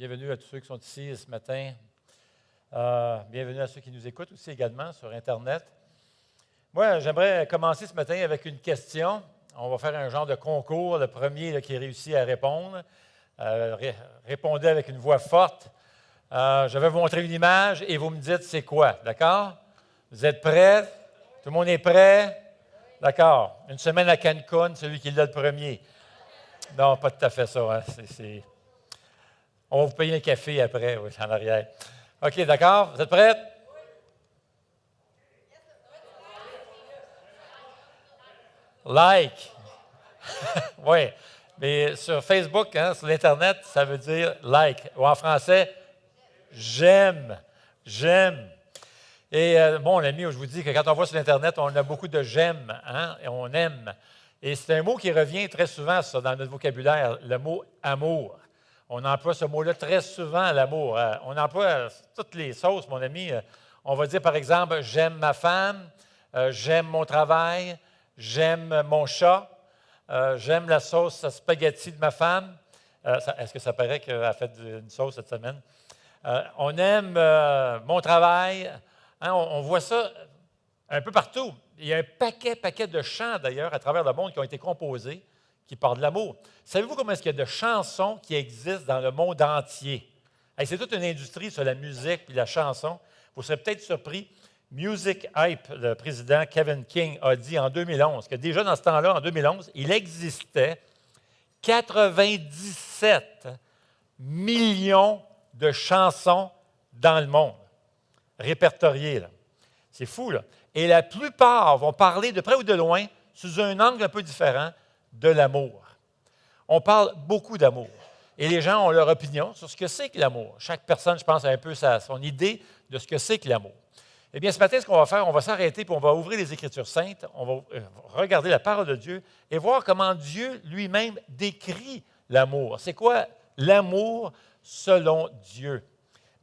Bienvenue à tous ceux qui sont ici ce matin. Bienvenue à ceux qui nous écoutent aussi également sur Internet. Moi, j'aimerais commencer ce matin avec une question. On va faire un genre de concours. Le premier là, qui réussit à répondre, répondez avec une voix forte. Je vais vous montrer une image et vous me dites c'est quoi, d'accord? Vous êtes prêts? Tout le monde est prêt? D'accord. Une semaine à Cancun, celui qui l'a le premier. Non, pas tout à fait ça. Hein? On va vous payer un café après, oui, en arrière. OK, d'accord? Vous êtes prêts? Like. Oui. Mais sur Facebook, hein, sur l'Internet, ça veut dire like. Ou en français, j'aime. J'aime. Et mon ami, je vous dis que quand on voit sur l'Internet, on a beaucoup de j'aime, hein, et on aime. Et c'est un mot qui revient très souvent, ça, dans notre vocabulaire, le mot amour. On emploie ce mot-là très souvent, l'amour. On emploie toutes les sauces, mon ami. On va dire, par exemple, j'aime ma femme, j'aime mon travail, j'aime mon chat, j'aime la sauce spaghetti de ma femme. Est-ce que ça paraît qu'elle a fait une sauce cette semaine? On aime mon travail. Hein, on voit ça un peu partout. Il y a un paquet de chants, d'ailleurs, à travers le monde qui ont été composés qui parlent de l'amour. Savez-vous comment est-ce qu'il y a de chansons qui existent dans le monde entier? Hey, c'est toute une industrie sur la musique et la chanson. Vous serez peut-être surpris. Music Hype, le président Kevin King, a dit en 2011 que déjà dans ce temps-là, en 2011, il existait 97 millions de chansons dans le monde, répertoriées. Là. C'est fou, là. Et la plupart vont parler de près ou de loin, sous un angle un peu différent, de l'amour. On parle beaucoup d'amour. Et les gens ont leur opinion sur ce que c'est que l'amour. Chaque personne, je pense, a un peu son idée de ce que c'est que l'amour. Eh bien, ce matin, ce qu'on va faire, on va s'arrêter puis on va ouvrir les Écritures saintes, on va regarder la parole de Dieu et voir comment Dieu lui-même décrit l'amour. C'est quoi l'amour selon Dieu?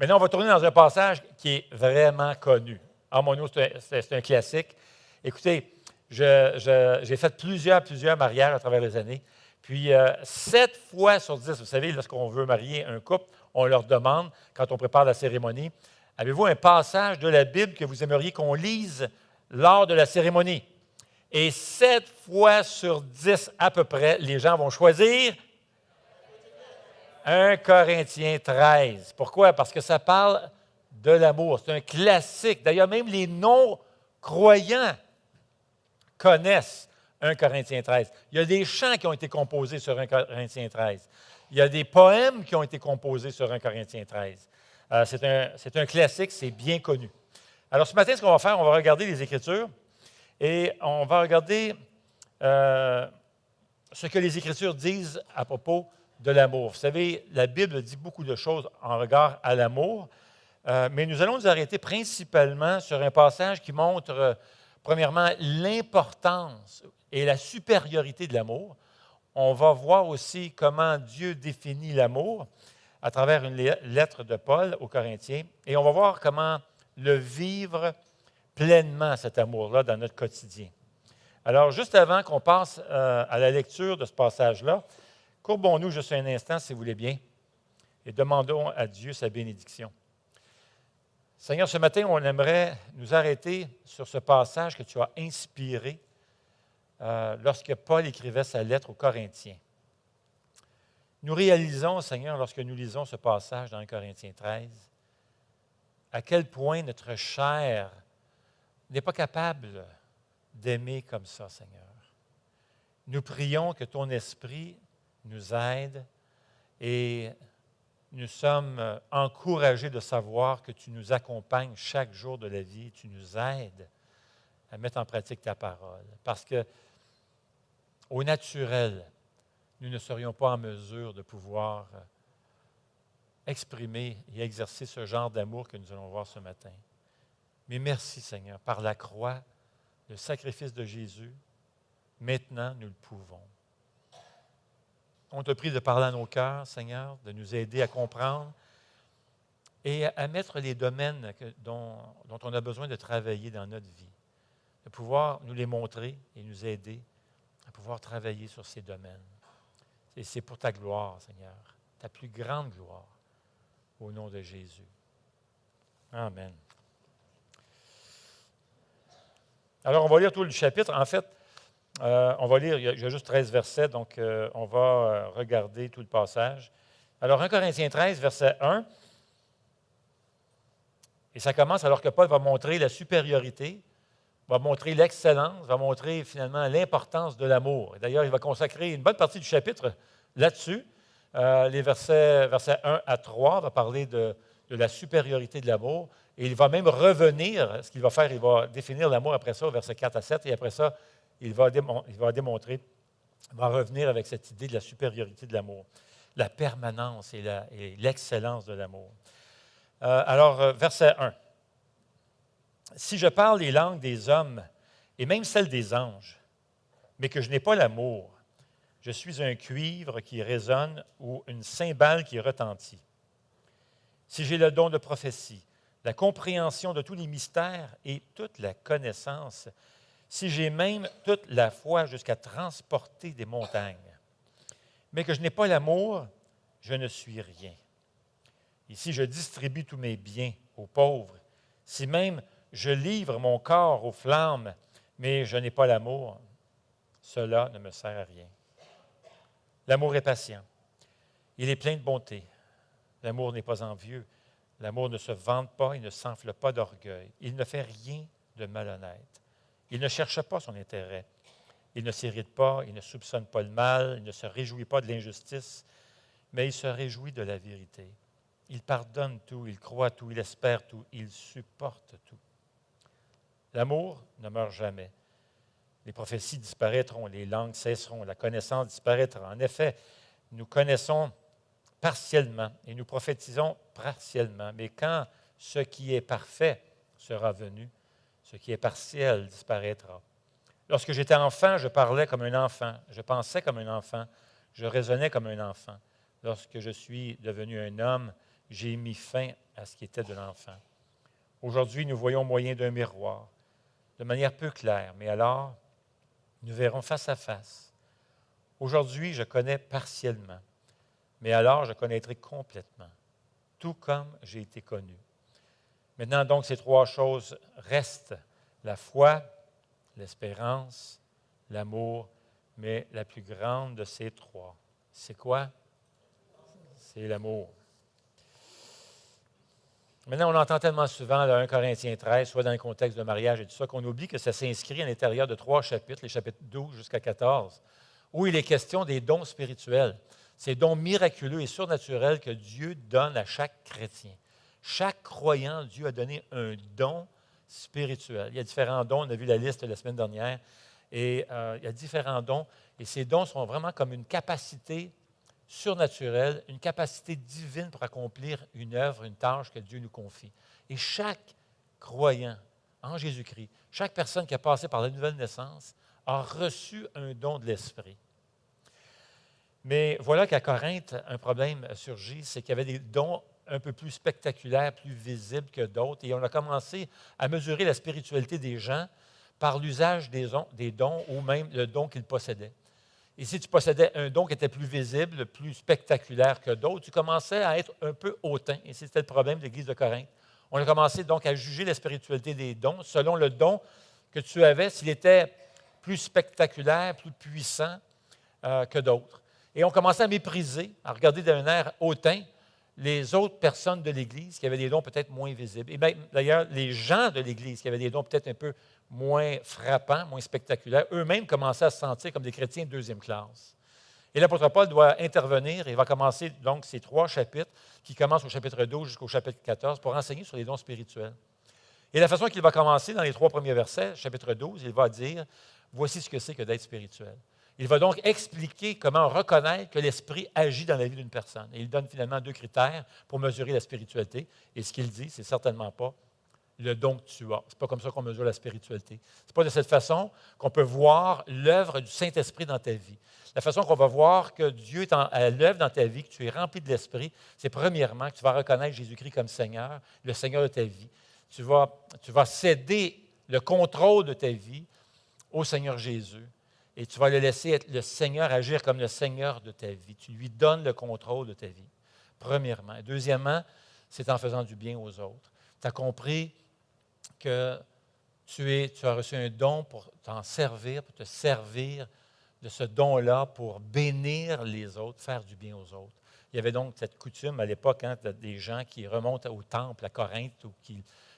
Maintenant, on va tourner dans un passage qui est vraiment connu. En mon nom, c'est un classique. Écoutez, j'ai fait plusieurs mariages à travers les années. Puis, 7 fois sur 10, vous savez, lorsqu'on veut marier un couple, on leur demande, quand on prépare la cérémonie, avez-vous un passage de la Bible que vous aimeriez qu'on lise lors de la cérémonie? Et 7 fois sur 10 à peu près, les gens vont choisir 1 Corinthiens 13. Pourquoi? Parce que ça parle de l'amour. C'est un classique. D'ailleurs, même les non-croyants connaissent 1 Corinthiens 13. Il y a des chants qui ont été composés sur 1 Corinthiens 13. Il y a des poèmes qui ont été composés sur 1 Corinthiens 13. C'est un classique, c'est bien connu. Alors, ce matin, ce qu'on va faire, on va regarder les Écritures et on va regarder ce que les Écritures disent à propos de l'amour. Vous savez, la Bible dit beaucoup de choses en regard à l'amour, mais nous allons nous arrêter principalement sur un passage qui montre, premièrement, l'importance et la supériorité de l'amour. On va voir aussi comment Dieu définit l'amour à travers une lettre de Paul aux Corinthiens, et on va voir comment le vivre pleinement, cet amour-là, dans notre quotidien. Alors, juste avant qu'on passe à la lecture de ce passage-là, courbons-nous juste un instant, si vous voulez bien, et demandons à Dieu sa bénédiction. Seigneur, ce matin, on aimerait nous arrêter sur ce passage que tu as inspiré lorsque Paul écrivait sa lettre aux Corinthiens. Nous réalisons, Seigneur, lorsque nous lisons ce passage dans 1 Corinthiens 13, à quel point notre chair n'est pas capable d'aimer comme ça, Seigneur. Nous prions que ton esprit nous aide et nous sommes encouragés de savoir que tu nous accompagnes chaque jour de la vie, tu nous aides à mettre en pratique ta parole. Parce que, au naturel, nous ne serions pas en mesure de pouvoir exprimer et exercer ce genre d'amour que nous allons voir ce matin. Mais merci, Seigneur, par la croix, le sacrifice de Jésus, maintenant nous le pouvons. On te prie de parler à nos cœurs, Seigneur, de nous aider à comprendre et à mettre les domaines dont on a besoin de travailler dans notre vie, de pouvoir nous les montrer et nous aider à pouvoir travailler sur ces domaines. Et c'est pour ta gloire, Seigneur, ta plus grande gloire. au nom de Jésus. Amen. Alors, on va lire tout le chapitre. En fait, on va lire, il y a juste 13 versets, donc on va regarder tout le passage. Alors, 1 Corinthiens 13, verset 1. Et ça commence alors que Paul va montrer la supériorité, va montrer l'excellence, va montrer finalement l'importance de l'amour. Et d'ailleurs, il va consacrer une bonne partie du chapitre là-dessus. Les versets 1 à 3 va parler de la supériorité de l'amour. Et il va même revenir, ce qu'il va faire, il va définir l'amour après ça, au verset 4 à 7, et après ça, il va démontrer, il va revenir avec cette idée de la supériorité de l'amour, la permanence et l'excellence de l'amour. Alors, verset 1. « Si je parle les langues des hommes et même celles des anges, mais que je n'ai pas l'amour, je suis un cuivre qui résonne ou une cymbale qui retentit. Si j'ai le don de prophétie, la compréhension de tous les mystères et toute la connaissance, si j'ai même toute la foi jusqu'à transporter des montagnes, mais que je n'ai pas l'amour, je ne suis rien. Et si je distribue tous mes biens aux pauvres, si même je livre mon corps aux flammes, mais je n'ai pas l'amour, cela ne me sert à rien. L'amour est patient. Il est plein de bonté. L'amour n'est pas envieux. L'amour ne se vante pas, il ne s'enfle pas d'orgueil. Il ne fait rien de malhonnête. Il ne cherche pas son intérêt. Il ne s'irrite pas, il ne soupçonne pas le mal, il ne se réjouit pas de l'injustice, mais il se réjouit de la vérité. Il pardonne tout, il croit tout, il espère tout, il supporte tout. L'amour ne meurt jamais. Les prophéties disparaîtront, les langues cesseront, la connaissance disparaîtra. En effet, nous connaissons partiellement et nous prophétisons partiellement. Mais quand ce qui est parfait sera venu, ce qui est partiel disparaîtra. Lorsque j'étais enfant, je parlais comme un enfant, je pensais comme un enfant, je raisonnais comme un enfant. Lorsque je suis devenu un homme, j'ai mis fin à ce qui était de l'enfant. Aujourd'hui, nous voyons au moyen d'un miroir, de manière peu claire, mais alors, nous verrons face à face. Aujourd'hui, je connais partiellement, mais alors je connaîtrai complètement, tout comme j'ai été connu. Maintenant, donc, ces trois choses restent: la foi, l'espérance, l'amour, mais la plus grande de ces trois, c'est quoi? C'est l'amour. Maintenant, on entend tellement souvent le 1 Corinthiens 13, soit dans le contexte de mariage et tout ça, qu'on oublie que ça s'inscrit à l'intérieur de trois chapitres, les chapitres 12 jusqu'à 14, où il est question des dons spirituels, ces dons miraculeux et surnaturels que Dieu donne à chaque chrétien. Chaque croyant, Dieu a donné un don spirituel. Il y a différents dons, on a vu la liste la semaine dernière, et il y a différents dons, et ces dons sont vraiment comme une capacité surnaturelle, une capacité divine pour accomplir une œuvre, une tâche que Dieu nous confie. Et chaque croyant en Jésus-Christ, chaque personne qui a passé par la nouvelle naissance, a reçu un don de l'Esprit. Mais voilà qu'à Corinthe, un problème surgit, c'est qu'il y avait des dons un peu plus spectaculaires, plus visibles que d'autres, et on a commencé à mesurer la spiritualité des gens par l'usage des dons ou même le don qu'ils possédaient. Et si tu possédais un don qui était plus visible, plus spectaculaire que d'autres, tu commençais à être un peu hautain. Et c'était le problème de l'Église de Corinthe. On a commencé donc à juger la spiritualité des dons selon le don que tu avais, s'il était plus spectaculaire, plus puissant que d'autres. Et on commençait à mépriser, à regarder d'un air hautain les autres personnes de l'Église qui avaient des dons peut-être moins visibles. Et bien, d'ailleurs, les gens de l'Église qui avaient des dons peut-être un peu moins frappants, moins spectaculaires, eux-mêmes commençaient à se sentir comme des chrétiens de deuxième classe. Et l'apôtre Paul doit intervenir et va commencer donc ces trois chapitres qui commencent au chapitre 12 jusqu'au chapitre 14 pour enseigner sur les dons spirituels. Et la façon qu'il va commencer dans les trois premiers versets, chapitre 12, il va dire « Voici ce que c'est que d'être spirituel ». Il va donc expliquer comment reconnaître que l'Esprit agit dans la vie d'une personne. Et il donne finalement deux critères pour mesurer la spiritualité. Et ce qu'il dit, c'est certainement pas le don que tu as. Ce n'est pas comme ça qu'on mesure la spiritualité. Ce n'est pas de cette façon qu'on peut voir l'œuvre du Saint-Esprit dans ta vie. La façon qu'on va voir que Dieu est à l'œuvre dans ta vie, que tu es rempli de l'Esprit, c'est premièrement que tu vas reconnaître Jésus-Christ comme Seigneur, le Seigneur de ta vie. Tu vas céder le contrôle de ta vie au Seigneur Jésus. Et tu vas le laisser être le Seigneur, agir comme le Seigneur de ta vie. Tu lui donnes le contrôle de ta vie, premièrement. Et deuxièmement, c'est en faisant du bien aux autres. Tu as compris que tu as reçu un don pour t'en servir, pour te servir de ce don-là pour bénir les autres, faire du bien aux autres. Il y avait donc cette coutume à l'époque, des gens qui remontent au temple à Corinthe où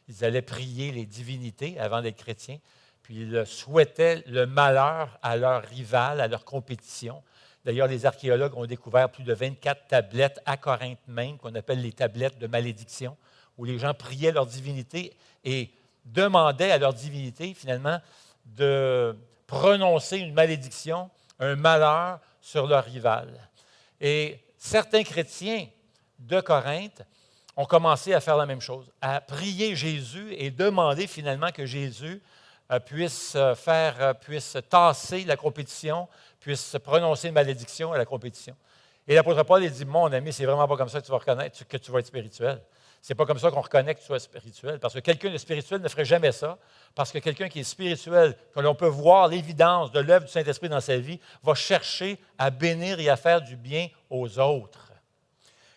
ils allaient prier les divinités avant d'être chrétiens, puis ils souhaitaient le malheur à leur rival, à leur compétition. D'ailleurs, les archéologues ont découvert plus de 24 tablettes à Corinthe même, qu'on appelle les tablettes de malédiction, où les gens priaient leur divinité et demandaient à leur divinité, finalement, de prononcer une malédiction, un malheur sur leur rival. Et certains chrétiens de Corinthe ont commencé à faire la même chose, à prier Jésus et demander finalement que Jésus puisse tasser la compétition, puisse prononcer une malédiction à la compétition. Et l'apôtre Paul il dit, mon ami, c'est vraiment pas comme ça que tu vas reconnaître que tu vas être spirituel. C'est pas comme ça qu'on reconnaît que tu sois spirituel. Parce que quelqu'un de spirituel ne ferait jamais ça. Parce que quelqu'un qui est spirituel, que l'on peut voir l'évidence de l'œuvre du Saint-Esprit dans sa vie, va chercher à bénir et à faire du bien aux autres.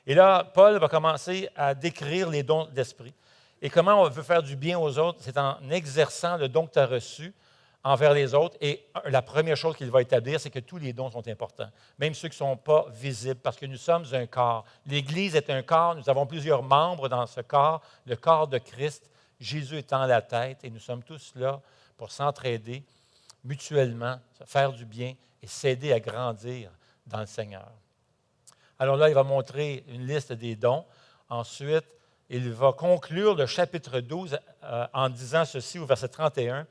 Et là, Paul va commencer à décrire les dons d'esprit. Et comment on veut faire du bien aux autres? C'est en exerçant le don que tu as reçu envers les autres. Et la première chose qu'il va établir, c'est que tous les dons sont importants, même ceux qui ne sont pas visibles, parce que nous sommes un corps. L'Église est un corps, nous avons plusieurs membres dans ce corps, le corps de Christ, Jésus étant la tête, et nous sommes tous là pour s'entraider mutuellement, faire du bien et s'aider à grandir dans le Seigneur. Alors là, il va montrer une liste des dons. Ensuite, il va conclure le chapitre 12 en disant ceci au verset 31.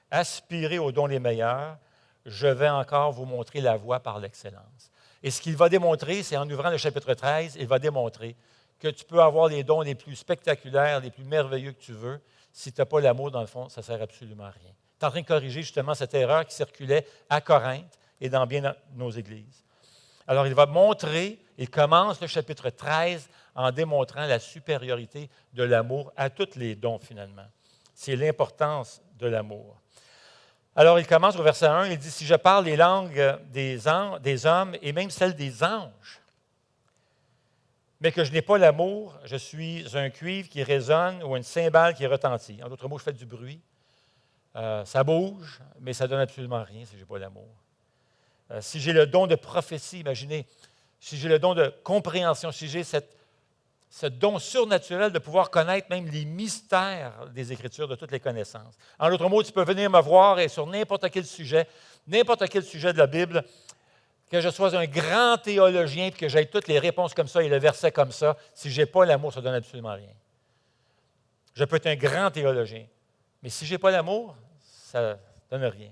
« Aspirez aux dons les meilleurs, je vais encore vous montrer la voie par l'excellence. » Et ce qu'il va démontrer, c'est en ouvrant le chapitre 13, il va démontrer que tu peux avoir les dons les plus spectaculaires, les plus merveilleux que tu veux. Si tu n'as pas l'amour, dans le fond, ça ne sert absolument à rien. Tu es en train de corriger justement cette erreur qui circulait à Corinthe et dans bien nos églises. Alors, il va montrer, il commence le chapitre 13 en démontrant la supériorité de l'amour à tous les dons, finalement. C'est l'importance de l'amour. Alors, il commence au verset 1, il dit « Si je parle les langues des hommes et même celles des anges, mais que je n'ai pas l'amour, je suis un cuivre qui résonne ou une cymbale qui retentit. » En d'autres mots, je fais du bruit. Ça bouge, mais ça ne donne absolument rien si je n'ai pas l'amour. Si j'ai le don de prophétie, imaginez, si j'ai le don de compréhension, si j'ai ce don surnaturel de pouvoir connaître même les mystères des Écritures, de toutes les connaissances. En d'autres mots, tu peux venir me voir et sur n'importe quel sujet de la Bible, que je sois un grand théologien et que j'aie toutes les réponses comme ça et le verset comme ça, si je n'ai pas l'amour, ça ne donne absolument rien. Je peux être un grand théologien, mais si je n'ai pas l'amour, ça ne donne rien.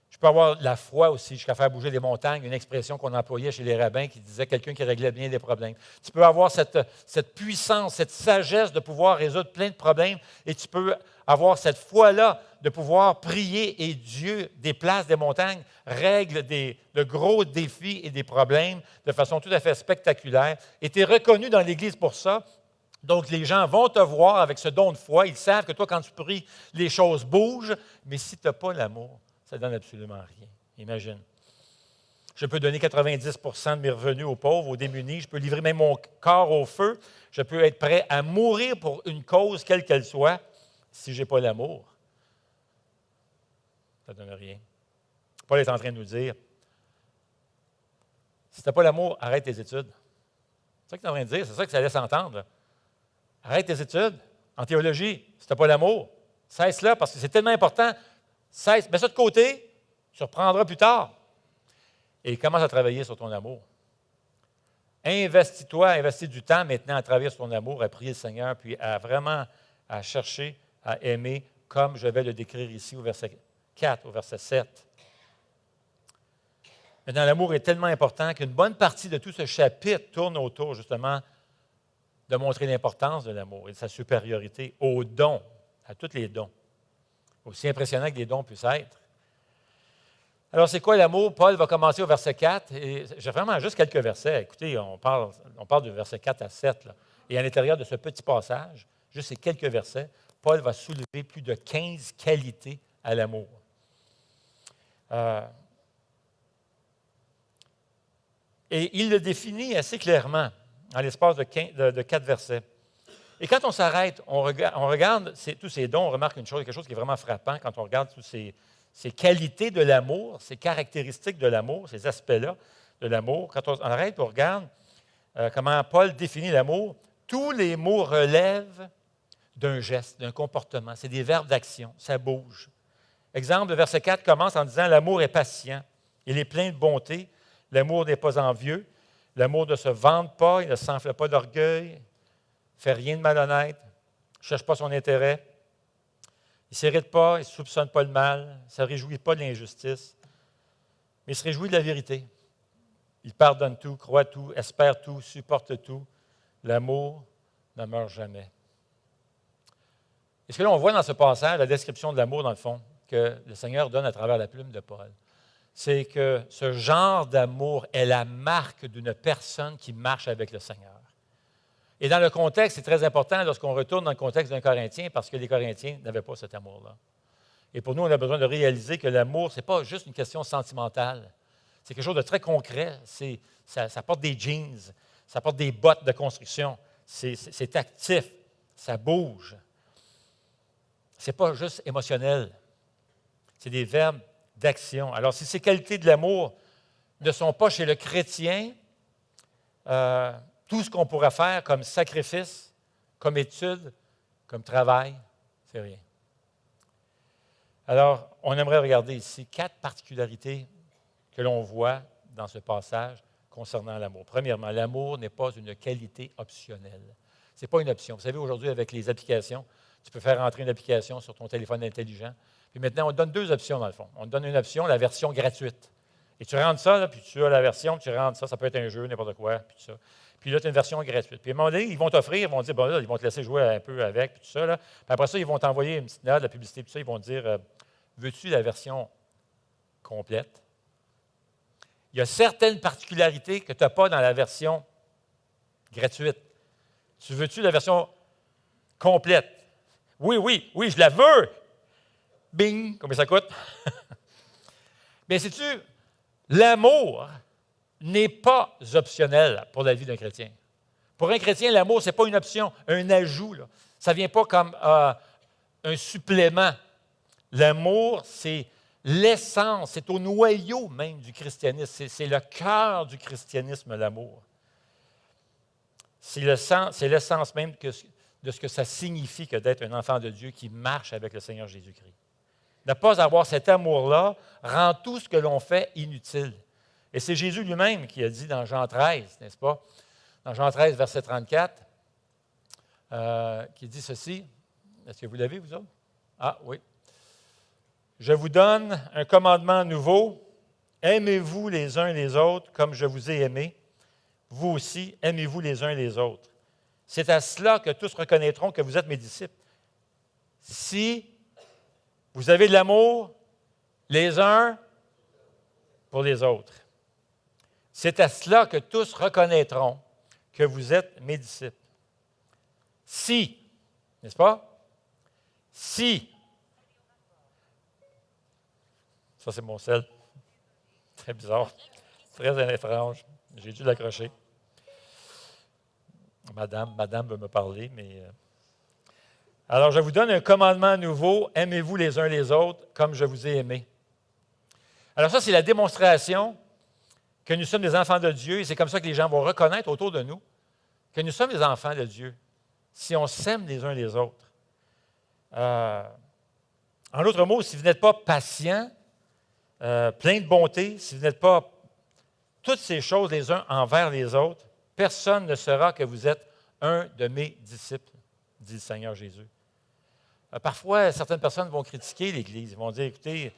Je peux avoir la foi aussi, jusqu'à faire bouger des montagnes, une expression qu'on employait chez les rabbins qui disait quelqu'un qui réglait bien des problèmes. Tu peux avoir cette puissance, cette sagesse de pouvoir résoudre plein de problèmes et tu peux avoir cette foi-là de pouvoir prier et Dieu déplace des montagnes, règle de gros défis et des problèmes de façon tout à fait spectaculaire. Et tu es reconnu dans l'Église pour ça. Donc, les gens vont te voir avec ce don de foi. Ils savent que toi, quand tu pries, les choses bougent. Mais si tu n'as pas l'amour, ça ne donne absolument rien. Imagine. Je peux donner 90 de mes revenus aux pauvres, aux démunis. Je peux livrer même mon corps au feu. Je peux être prêt à mourir pour une cause, quelle qu'elle soit. Si je n'ai pas l'amour, ça ne donne rien. Paul est en train de nous dire, si tu n'as pas l'amour, arrête tes études. C'est ça qu'il est en train de dire, c'est ça que ça laisse entendre. Là. Arrête tes études en théologie. Si tu n'as pas l'amour, cesse-là parce que c'est tellement important. Cesse, mets ça de côté, tu reprendras plus tard. Et commence à travailler sur ton amour. Investis-toi, investis du temps maintenant à travailler sur ton amour, à prier le Seigneur, puis à vraiment à chercher à aimer comme je vais le décrire ici au verset 4, au verset 7. Maintenant, l'amour est tellement important qu'une bonne partie de tout ce chapitre tourne autour justement de montrer l'importance de l'amour et de sa supériorité aux dons, à tous les dons. Aussi impressionnant que les dons puissent être. Alors, c'est quoi l'amour? Paul va commencer au verset 4. Et j'ai vraiment juste quelques versets. Écoutez, on parle du verset 4 à 7. Là. Et à l'intérieur de ce petit passage, juste ces quelques versets, Paul va soulever plus de 15 qualités à l'amour. Et il le définit assez clairement en l'espace de 4 versets. Et quand on s'arrête, on regarde tous ces dons, on remarque quelque chose qui est vraiment frappant quand on regarde toutes ces qualités de l'amour, ces caractéristiques de l'amour, ces aspects-là de l'amour. Quand on arrête, on regarde comment Paul définit l'amour. Tous les mots relèvent d'un geste, d'un comportement. C'est des verbes d'action, ça bouge. Exemple, le verset 4 commence en disant « L'amour est patient, il est plein de bonté, l'amour n'est pas envieux, l'amour ne se vante pas, il ne s'enfle pas d'orgueil, ne fait rien de malhonnête, ne cherche pas son intérêt, il ne s'irrite pas, il ne soupçonne pas le mal, il ne se réjouit pas de l'injustice, mais il se réjouit de la vérité. Il pardonne tout, croit tout, espère tout, supporte tout. L'amour ne meurt jamais. » Et ce que là, on voit dans ce passage, la description de l'amour, dans le fond, que le Seigneur donne à travers la plume de Paul, c'est que ce genre d'amour est la marque d'une personne qui marche avec le Seigneur. Et dans le contexte, c'est très important lorsqu'on retourne dans le contexte d'un Corinthien, parce que les Corinthiens n'avaient pas cet amour-là. Et pour nous, on a besoin de réaliser que l'amour, ce n'est pas juste une question sentimentale. C'est quelque chose de très concret. Ça porte des jeans, ça porte des bottes de construction. C'est actif, ça bouge. Ce n'est pas juste émotionnel. C'est des verbes d'action. Alors, si ces qualités de l'amour ne sont pas chez le chrétien, tout ce qu'on pourrait faire comme sacrifice, comme étude, comme travail, c'est rien. Alors, on aimerait regarder ici 4 particularités que l'on voit dans ce passage concernant l'amour. Premièrement, l'amour n'est pas une qualité optionnelle. Ce n'est pas une option. Vous savez, aujourd'hui, avec les applications, tu peux faire entrer une application sur ton téléphone intelligent. Puis maintenant, on te donne 2 options, dans le fond. On te donne une option, la version gratuite. Et tu rentres ça, là, puis tu as la version, puis tu rentres ça, ça peut être un jeu, n'importe quoi, puis tout ça. Puis là, tu as une version gratuite. Puis à un moment donné, ils vont t'offrir, ils vont te dire, bon là, ils vont te laisser jouer un peu avec, puis tout ça. Là. Puis après ça, ils vont t'envoyer une petite note, de la publicité, puis tout ça, ils vont te dire, veux-tu la version complète? Il y a certaines particularités que tu n'as pas dans la version gratuite. Tu veux-tu la version complète? Oui, je la veux. Bing, combien ça coûte? Bien, sais-tu, l'amour n'est pas optionnel pour la vie d'un chrétien. Pour un chrétien, l'amour, ce n'est pas une option, un ajout. Là. Ça ne vient pas comme un supplément. L'amour, c'est l'essence, c'est au noyau même du christianisme. C'est le cœur du christianisme, l'amour. C'est l'essence même de ce que ça signifie que d'être un enfant de Dieu qui marche avec le Seigneur Jésus-Christ. Ne pas avoir cet amour-là rend tout ce que l'on fait inutile. Et c'est Jésus lui-même qui a dit dans Jean 13, n'est-ce pas? Dans Jean 13, verset 34, qui dit ceci. Est-ce que vous l'avez, vous autres? Ah, oui. Je vous donne un commandement nouveau. Aimez-vous les uns les autres comme je vous ai aimé. Vous aussi, aimez-vous les uns les autres. C'est à cela que tous reconnaîtront que vous êtes mes disciples. Si vous avez de l'amour les uns pour les autres. C'est à cela que tous reconnaîtront que vous êtes mes disciples. Si, n'est-ce pas? Si, ça c'est mon sel, très bizarre, très étrange, j'ai dû l'accrocher. Madame veut me parler, mais... Alors, je vous donne un commandement nouveau, aimez-vous les uns les autres comme je vous ai aimé. Alors ça, c'est la démonstration que nous sommes des enfants de Dieu, et c'est comme ça que les gens vont reconnaître autour de nous que nous sommes des enfants de Dieu, si on s'aime les uns les autres. En d'autres mots, si vous n'êtes pas patient, plein de bonté, si vous n'êtes pas toutes ces choses les uns envers les autres, personne ne saura que vous êtes un de mes disciples, dit le Seigneur Jésus. Parfois, certaines personnes vont critiquer l'Église. Ils vont dire, écoutez,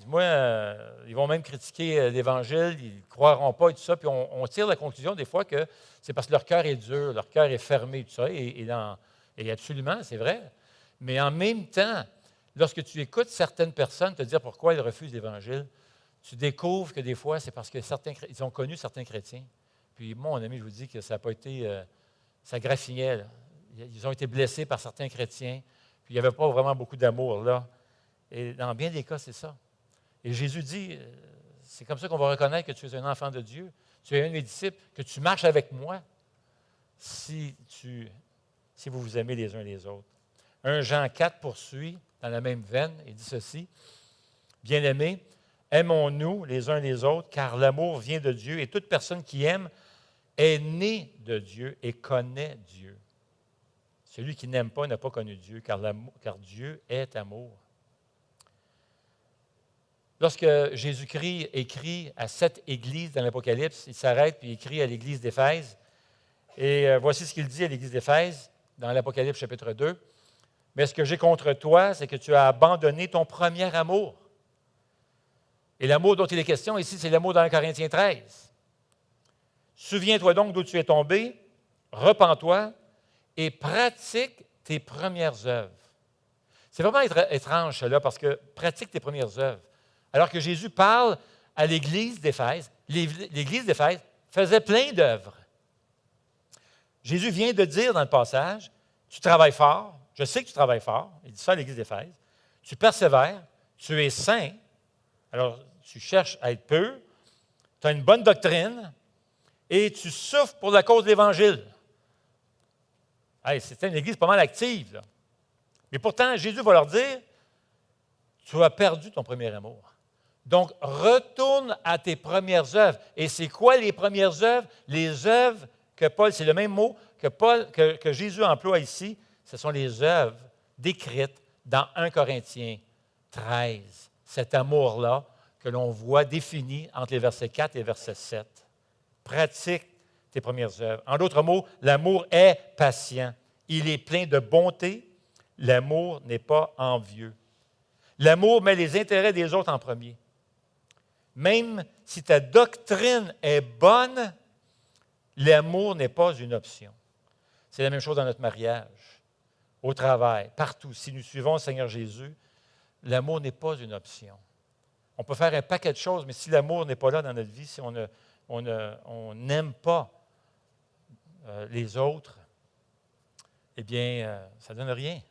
moi, ils vont même critiquer l'Évangile, ils ne croiront pas et tout ça. Puis on tire la conclusion des fois que c'est parce que leur cœur est dur, leur cœur est fermé et tout ça. Et absolument, c'est vrai. Mais en même temps, lorsque tu écoutes certaines personnes te dire pourquoi ils refusent l'Évangile, tu découvres que des fois, c'est parce qu'ils ont connu certains chrétiens. Puis moi, mon ami, je vous dis que ça n'a pas été... ça graffinait, là. Ils ont été blessés par certains chrétiens, puis il n'y avait pas vraiment beaucoup d'amour là. Et dans bien des cas, c'est ça. Et Jésus dit, c'est comme ça qu'on va reconnaître que tu es un enfant de Dieu, tu es un de mes disciples, que tu marches avec moi si tu si vous vous aimez les uns les autres. 1 Jean 4 poursuit dans la même veine et dit ceci. Bien-aimés, aimons-nous les uns les autres, car l'amour vient de Dieu et toute personne qui aime est née de Dieu et connaît Dieu. Celui qui n'aime pas n'a pas connu Dieu, car Dieu est amour. Lorsque Jésus-Christ écrit à 7 églises dans l'Apocalypse, il s'arrête puis il écrit à l'église d'Éphèse. Et voici ce qu'il dit à l'église d'Éphèse dans l'Apocalypse chapitre 2. « Mais ce que j'ai contre toi, c'est que tu as abandonné ton premier amour. » Et l'amour dont il est question ici, c'est l'amour dans 1 Corinthiens 13. « Souviens-toi donc d'où tu es tombé, repens-toi et pratique tes premières œuvres. » C'est vraiment étrange cela parce que pratique tes premières œuvres. Alors que Jésus parle à l'église d'Éphèse, l'église d'Éphèse faisait plein d'œuvres. Jésus vient de dire dans le passage, tu travailles fort, je sais que tu travailles fort, il dit ça à l'église d'Éphèse, tu persévères, tu es saint, alors tu cherches à être pur, tu as une bonne doctrine et tu souffres pour la cause de l'Évangile. Hey, c'était une église pas mal active, là. Mais pourtant, Jésus va leur dire, tu as perdu ton premier amour. Donc, retourne à tes premières œuvres. Et c'est quoi les premières œuvres? Les œuvres que Paul, c'est le même mot que Jésus emploie ici, ce sont les œuvres décrites dans 1 Corinthiens 13. Cet amour-là que l'on voit défini entre les versets 4 et verset 7. Pratique tes premières œuvres. En d'autres mots, l'amour est patient. Il est plein de bonté. L'amour n'est pas envieux. L'amour met les intérêts des autres en premier. Même si ta doctrine est bonne, l'amour n'est pas une option. C'est la même chose dans notre mariage, au travail, partout. Si nous suivons le Seigneur Jésus, l'amour n'est pas une option. On peut faire un paquet de choses, mais si l'amour n'est pas là dans notre vie, si on n'aime pas les autres, eh bien, ça ne donne rien.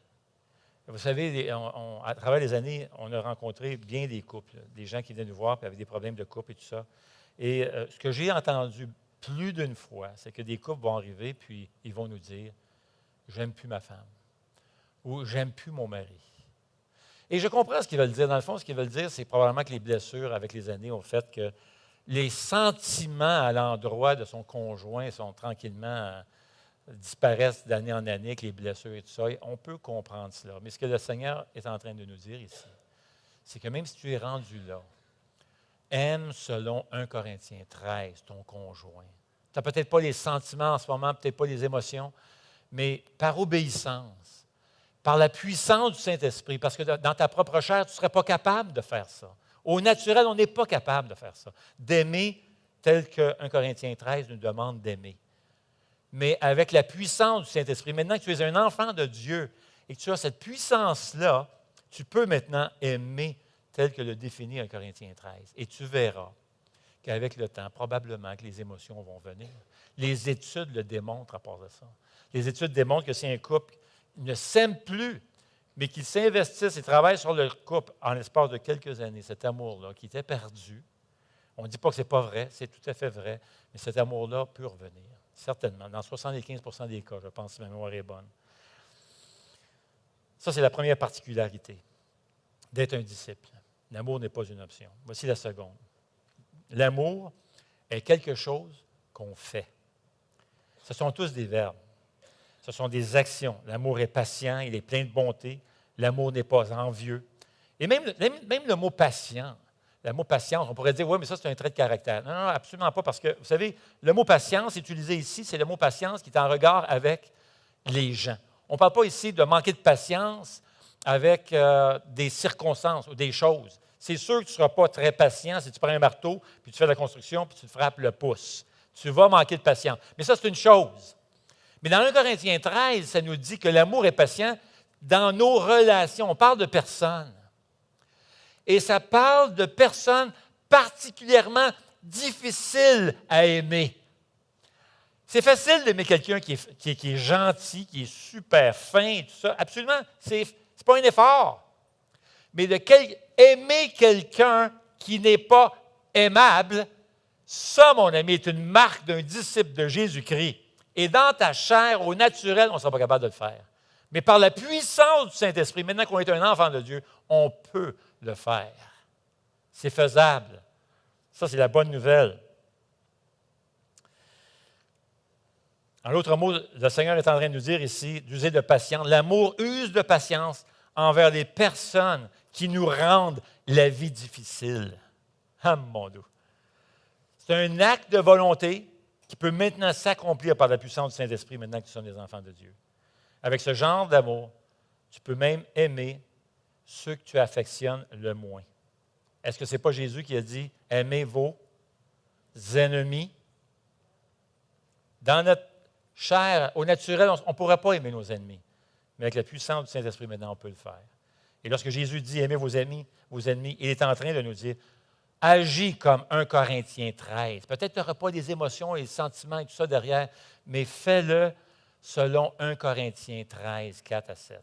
Vous savez, à travers les années, on a rencontré bien des couples, des gens qui venaient nous voir et avaient des problèmes de couple et tout ça. Et ce que j'ai entendu plus d'une fois, c'est que des couples vont arriver puis ils vont nous dire « J'aime plus ma femme » ou « J'aime plus mon mari ». Et je comprends ce qu'ils veulent dire. Dans le fond, ce qu'ils veulent dire, c'est probablement que les blessures avec les années ont fait que les sentiments à l'endroit de son conjoint sont tranquillement disparaissent d'année en année avec les blessures et tout ça. On peut comprendre cela. Mais ce que le Seigneur est en train de nous dire ici, c'est que même si tu es rendu là, aime selon 1 Corinthiens 13 ton conjoint. Tu n'as peut-être pas les sentiments en ce moment, peut-être pas les émotions, mais par obéissance, par la puissance du Saint-Esprit, parce que dans ta propre chair, tu ne serais pas capable de faire ça. Au naturel, on n'est pas capable de faire ça. D'aimer tel que 1 Corinthiens 13 nous demande d'aimer. Mais avec la puissance du Saint-Esprit. Maintenant que tu es un enfant de Dieu et que tu as cette puissance-là, tu peux maintenant aimer tel que le définit 1 Corinthiens 13. Et tu verras qu'avec le temps, probablement que les émotions vont venir. Les études le démontrent à part de ça. Les études démontrent que si un couple ne s'aime plus, mais qu'il s'investisse et travaille sur le couple en l'espace de quelques années, cet amour-là qui était perdu, on ne dit pas que ce n'est pas vrai, c'est tout à fait vrai, mais cet amour-là peut revenir. Certainement, dans 75 % des cas, je pense, si ma mémoire est bonne. Ça, c'est la première particularité d'être un disciple. L'amour n'est pas une option. Voici la seconde. L'amour est quelque chose qu'on fait. Ce sont tous des verbes. Ce sont des actions. L'amour est patient, il est plein de bonté. L'amour n'est pas envieux. Et même le mot patient, le mot patience, on pourrait dire, oui, mais ça, c'est un trait de caractère. Non, non, absolument pas, parce que, vous savez, le mot patience utilisé ici, c'est le mot patience qui est en regard avec les gens. On ne parle pas ici de manquer de patience avec des circonstances ou des choses. C'est sûr que tu ne seras pas très patient si tu prends un marteau, puis tu fais de la construction, puis tu te frappes le pouce. Tu vas manquer de patience. Mais ça, c'est une chose. Mais dans 1 Corinthiens 13, ça nous dit que l'amour est patient dans nos relations. On parle de personnes. Et ça parle de personnes particulièrement difficiles à aimer. C'est facile d'aimer quelqu'un qui est gentil, qui est super fin et tout ça. Absolument, c'est pas un effort. Mais aimer quelqu'un qui n'est pas aimable, ça, mon ami, est une marque d'un disciple de Jésus-Christ. Et dans ta chair, au naturel, on ne sera pas capable de le faire. Mais par la puissance du Saint-Esprit, maintenant qu'on est un enfant de Dieu, on peut le faire. C'est faisable. Ça, c'est la bonne nouvelle. En d'autres mots, le Seigneur est en train de nous dire ici d'user de patience. L'amour use de patience envers les personnes qui nous rendent la vie difficile. Ah, mon Dieu! C'est un acte de volonté qui peut maintenant s'accomplir par la puissance du Saint-Esprit maintenant que nous sommes des enfants de Dieu. Avec ce genre d'amour, tu peux même aimer ceux que tu affectionnes le moins. Est-ce que ce n'est pas Jésus qui a dit « Aimez vos ennemis » ? Dans notre chair, au naturel, on ne pourrait pas aimer nos ennemis. Mais avec la puissance du Saint-Esprit, maintenant, on peut le faire. Et lorsque Jésus dit « Aimez vos ennemis », il est en train de nous dire « Agis comme 1 Corinthiens 13 ». Peut-être tu n'auras pas des émotions et des sentiments et tout ça derrière, mais fais-le selon 1 Corinthiens 13, 4 à 7.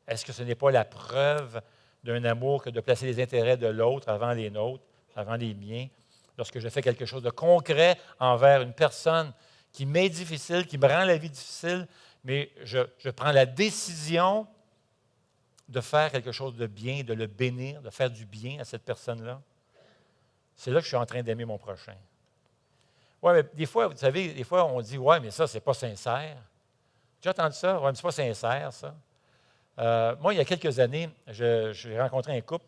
Est-ce que ce n'est pas la preuve d'un amour que de placer les intérêts de l'autre avant les nôtres, avant les miens? Lorsque je fais quelque chose de concret envers une personne qui m'est difficile, qui me rend la vie difficile, mais je prends la décision de faire quelque chose de bien, de le bénir, de faire du bien à cette personne-là, c'est là que je suis en train d'aimer mon prochain. Oui, mais des fois, vous savez, des fois, on dit « Ouais, mais ça, c'est pas sincère. » Tu as entendu ça? « Ouais, mais c'est pas sincère, ça. » Moi, il y a quelques années, j'ai rencontré un couple.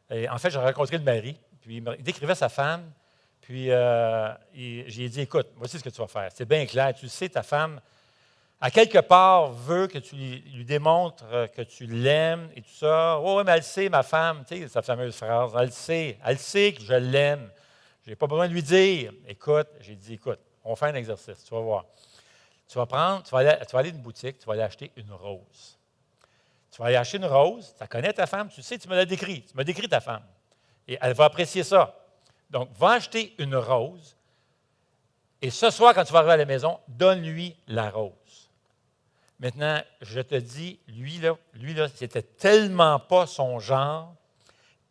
Et en fait, j'ai rencontré le mari, puis il décrivait sa femme, puis j'ai dit « Écoute, voici ce que tu vas faire. C'est bien clair. Tu sais, ta femme, à quelque part, veut que tu lui démontres que tu l'aimes et tout ça. Oh, oui, mais elle sait, ma femme, tu sais, sa fameuse phrase, elle sait que je l'aime. Je n'ai pas besoin de lui dire. Écoute, j'ai dit, écoute, on va faire un exercice, tu vas voir. Tu vas aller dans une boutique, tu vas aller acheter une rose. Tu vas aller acheter une rose, tu connais ta femme, tu sais, tu me l'as décrit, tu m'as décrit ta femme. Et elle va apprécier ça. Donc, va acheter une rose, et ce soir, quand tu vas arriver à la maison, donne-lui la rose. Maintenant, je te dis, lui, c'était tellement pas son genre,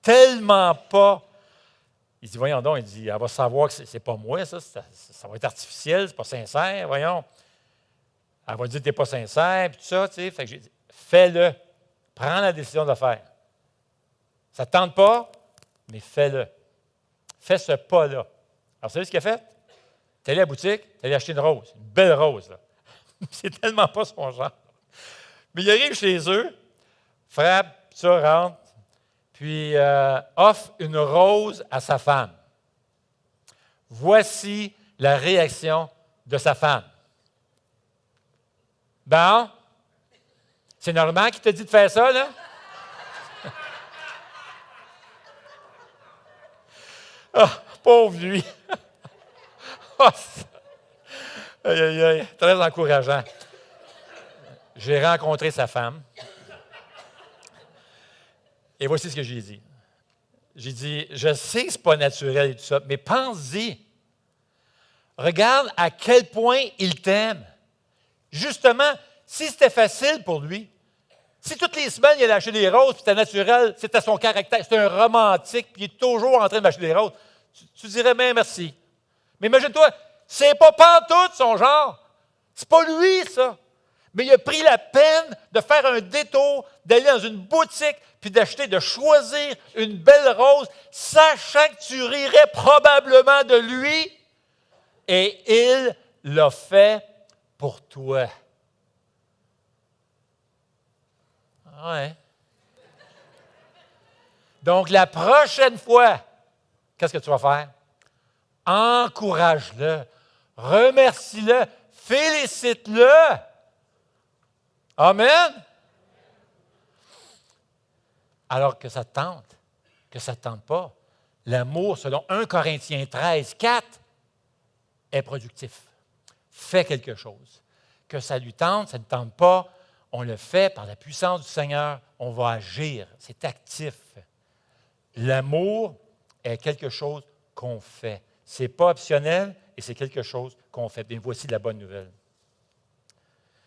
tellement pas. Il dit, voyons donc, il dit, elle va savoir que c'est pas moi, ça va être artificiel, c'est pas sincère, voyons. Elle va dire que tu n'es pas sincère, puis tout ça, tu sais. Fait que j'ai dit, fais-le. Prends la décision de le faire. Ça ne te tente pas, mais fais-le. Fais ce pas-là. Alors, vous savez ce qu'il a fait? Tu es allé à la boutique, tu es allé acheter une rose, une belle rose, là. C'est tellement pas son genre. Mais il arrive chez eux, frappe, ça rentre, puis offre une rose à sa femme. Voici la réaction de sa femme. Bon, c'est normal qu'il te dit de faire ça, là? Ah, pauvre lui! Oh, aïe, aïe, aïe, très encourageant. J'ai rencontré sa femme. Et voici ce que j'ai dit. J'ai dit, je sais que ce n'est pas naturel et tout ça, mais pense-y. Regarde à quel point il t'aime. Justement, si c'était facile pour lui, si toutes les semaines il allait acheter des roses, puis c'était naturel, c'était son caractère, c'était un romantique, puis il est toujours en train d'acheter des roses, tu dirais bien merci. Mais imagine-toi, c'est pas pantoute son genre. C'est pas lui, ça. Mais il a pris la peine de faire un détour, d'aller dans une boutique, puis de choisir une belle rose, sachant que tu rirais probablement de lui. Et il l'a fait pour toi. Ouais. Donc, la prochaine fois, qu'est-ce que tu vas faire? Encourage-le, remercie-le, félicite-le. Amen. Alors que ça te tente, que ça ne te tente pas, l'amour, selon 1 Corinthiens 13, 4, est productif. Fais quelque chose. Que ça lui tente, ça ne tente pas, on le fait par la puissance du Seigneur, on va agir. C'est actif. L'amour est quelque chose qu'on fait. Ce n'est pas optionnel et c'est quelque chose qu'on fait. Bien, voici la bonne nouvelle.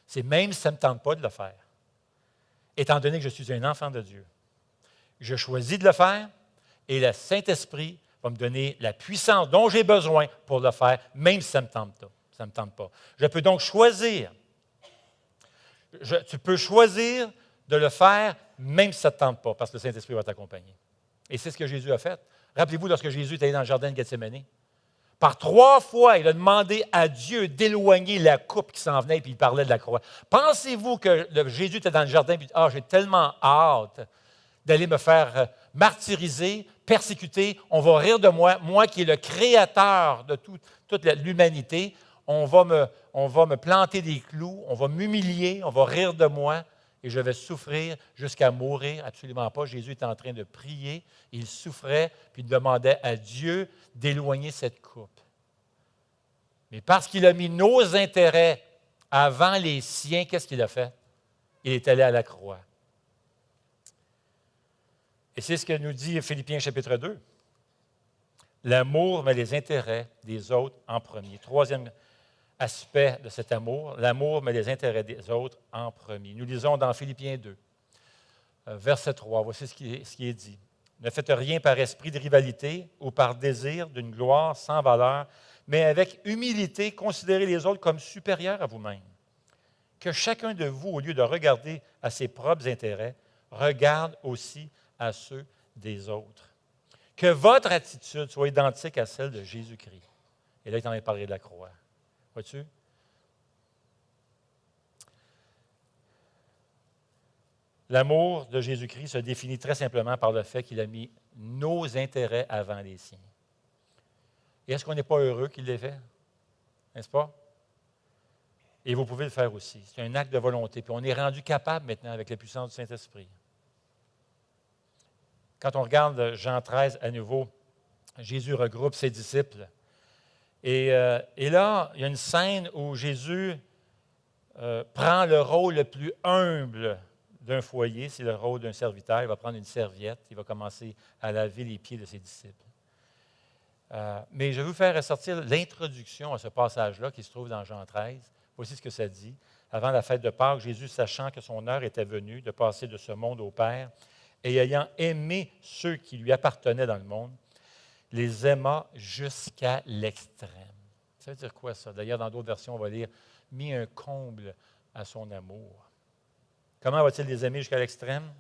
C'est même si ça ne me tente pas de le faire, étant donné que je suis un enfant de Dieu. Je choisis de le faire et le Saint-Esprit va me donner la puissance dont j'ai besoin pour le faire, même si ça ne me tente pas. ça ne me tente pas. Je peux donc choisir. Tu peux choisir de le faire même si ça ne te tente pas, parce que le Saint-Esprit va t'accompagner. Et c'est ce que Jésus a fait. Rappelez-vous, lorsque Jésus est allé dans le jardin de Gethsémani, par 3 fois, il a demandé à Dieu d'éloigner la coupe qui s'en venait, puis il parlait de la croix. Pensez-vous que Jésus était dans le jardin, puis j'ai tellement hâte d'aller me faire martyriser, persécuter, on va rire de moi, moi qui est le créateur de toute l'humanité, on va me planter des clous, on va m'humilier, on va rire de moi, et je vais souffrir jusqu'à mourir. Absolument pas. Jésus était en train de prier, il souffrait, puis il demandait à Dieu d'éloigner cette coupe. Mais parce qu'il a mis nos intérêts avant les siens, qu'est-ce qu'il a fait? Il est allé à la croix. Et c'est ce que nous dit Philippiens chapitre 2. L'amour met les intérêts des autres en premier. Troisième aspect de cet amour, l'amour met les intérêts des autres en premier. Nous lisons dans Philippiens 2, verset 3, voici ce qui est dit. Ne faites rien par esprit de rivalité ou par désir d'une gloire sans valeur, mais avec humilité, considérez les autres comme supérieurs à vous-même. Que chacun de vous, au lieu de regarder à ses propres intérêts, regarde aussi à ceux des autres. Que votre attitude soit identique à celle de Jésus-Christ. Et là, il est en train de parler de la croix. Vois-tu? L'amour de Jésus-Christ se définit très simplement par le fait qu'il a mis nos intérêts avant les siens. Et est-ce qu'on n'est pas heureux qu'il l'ait fait? N'est-ce pas? Et vous pouvez le faire aussi. C'est un acte de volonté. Puis on est rendu capable maintenant avec la puissance du Saint-Esprit. Quand on regarde Jean 13 à nouveau, Jésus regroupe ses disciples. Et là, il y a une scène où Jésus prend le rôle le plus humble d'un foyer, c'est le rôle d'un serviteur. Il va prendre une serviette, il va commencer à laver les pieds de ses disciples. Mais je vais vous faire ressortir l'introduction à ce passage-là qui se trouve dans Jean 13. Voici ce que ça dit. Avant la fête de Pâques, Jésus, sachant que son heure était venue de passer de ce monde au Père, et ayant aimé ceux qui lui appartenaient dans le monde, les aima jusqu'à l'extrême. Ça veut dire quoi ça? D'ailleurs, dans d'autres versions, on va lire « mis un comble à son amour ». Comment va-t-il les aimer jusqu'à l'extrême?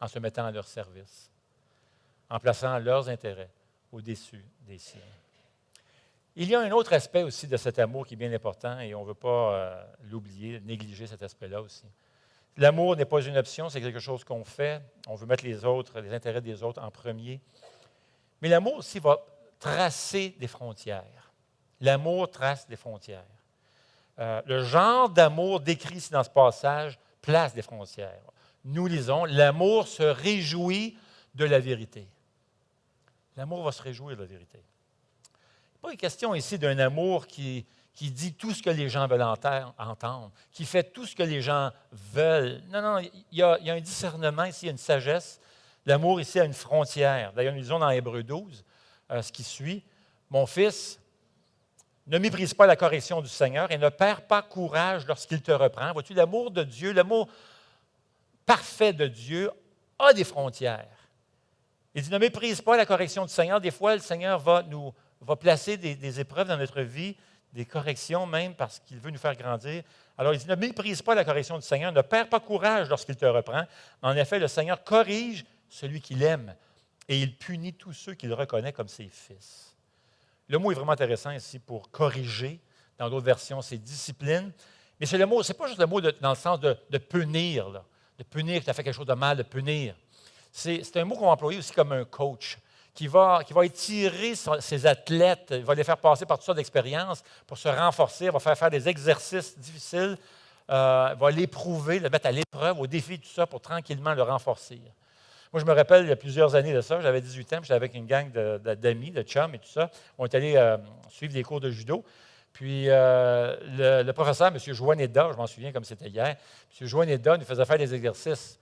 En se mettant à leur service, en plaçant leurs intérêts au-dessus des siens. Il y a un autre aspect aussi de cet amour qui est bien important et on ne veut pas l'oublier, négliger cet aspect-là aussi. L'amour n'est pas une option, c'est quelque chose qu'on fait. On veut mettre les intérêts des autres en premier. Mais l'amour aussi va tracer des frontières. L'amour trace des frontières. Le genre d'amour décrit ici dans ce passage place des frontières. Nous lisons, l'amour se réjouit de la vérité. L'amour va se réjouir de la vérité. Il n'est pas une question ici d'un amour qui dit tout ce que les gens veulent entendre, qui fait tout ce que les gens veulent. Non, il y a un discernement ici, il y a une sagesse. L'amour ici a une frontière. D'ailleurs, nous lisons dans Hébreux 12, ce qui suit. « Mon fils, ne méprise pas la correction du Seigneur et ne perds pas courage lorsqu'il te reprend. » Vois-tu, l'amour de Dieu, l'amour parfait de Dieu a des frontières. Il dit, ne méprise pas la correction du Seigneur. Des fois, le Seigneur va placer des épreuves dans notre vie, des corrections même, parce qu'il veut nous faire grandir. Alors, il dit, ne méprise pas la correction du Seigneur, ne perds pas courage lorsqu'il te reprend. En effet, le Seigneur corrige celui qu'il aime et il punit tous ceux qu'il reconnaît comme ses fils. Le mot est vraiment intéressant ici pour corriger. Dans d'autres versions, c'est discipline. Mais c'est le mot, ce n'est pas juste le mot dans le sens de punir, là. De punir, que tu as fait quelque chose de mal, de punir. C'est un mot qu'on va employer aussi comme un coach, qui va étirer ses athlètes, il va les faire passer par toutes sortes d'expériences pour se renforcer, va faire des exercices difficiles, va l'éprouver, le mettre à l'épreuve, au défi, tout ça, pour tranquillement le renforcer. Moi, je me rappelle, il y a plusieurs années de ça, j'avais 18 ans, j'étais avec une gang d'amis, de chums et tout ça. On est allé suivre des cours de judo. Puis le professeur, M. Joaneda, je m'en souviens comme c'était hier, M. Joaneda nous faisait faire des exercices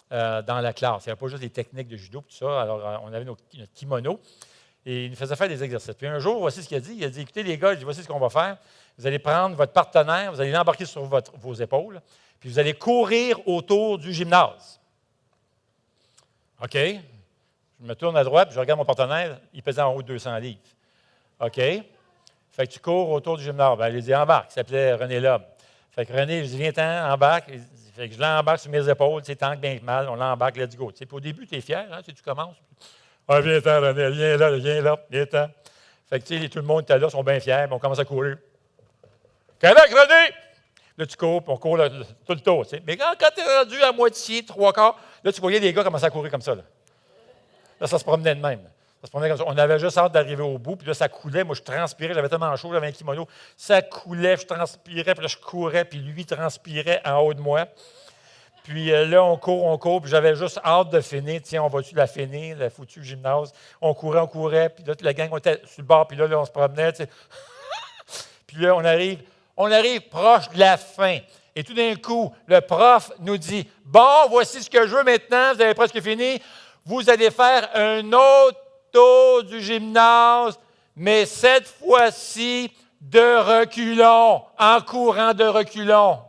dans la classe. Il n'y avait pas juste des techniques de judo, tout ça. Alors, on avait notre kimono et il nous faisait faire des exercices. Puis un jour, voici ce qu'il a dit. Il a dit, écoutez les gars, voici ce qu'on va faire. Vous allez prendre votre partenaire, vous allez l'embarquer sur vos épaules, puis vous allez courir autour du gymnase. OK. Je me tourne à droite, puis je regarde mon partenaire, il pesait en haut de 200 livres. OK. Fait Fait que tu cours autour du gymnase. Ben, il dit embarque. Il s'appelait René Lobe. Fait que René, je dis viens-t'en, embarque. Fait que je l'embarque sur mes épaules, tu sais, tant que bien que mal, on l'embarque, let's go. Tu sais, puis au début, tu es fier, hein, tu commences. Ah, viens-t'en, René, viens là, viens-t'en. Fait que tu sais, tout le monde était là, sont bien fiers, puis on commence à courir. Canac, René! Là, tu cours, puis on court tout le tour. Tu sais. Mais quand tu es rendu à moitié, trois quarts, là, tu voyais les gars commencer à courir comme ça. Là, ça se promenait de même. Ça se promenait comme ça. On avait juste hâte d'arriver au bout, puis là, ça coulait. Moi, je transpirais, j'avais tellement chaud, j'avais un kimono. Ça coulait, je transpirais, puis là, je courais, puis lui transpirait en haut de moi. Puis là, on court, puis j'avais juste hâte de finir. Tiens, on va-tu la finir, le foutu gymnase? On courait, puis là, la gang, on était sur le bord, puis là, on se promenait. Tu sais. Puis là, on arrive proche de la fin. Et tout d'un coup, le prof nous dit, « Bon, voici ce que je veux maintenant, vous avez presque fini. Vous allez faire un autre tour du gymnase, mais cette fois-ci de reculons, en courant de reculons. »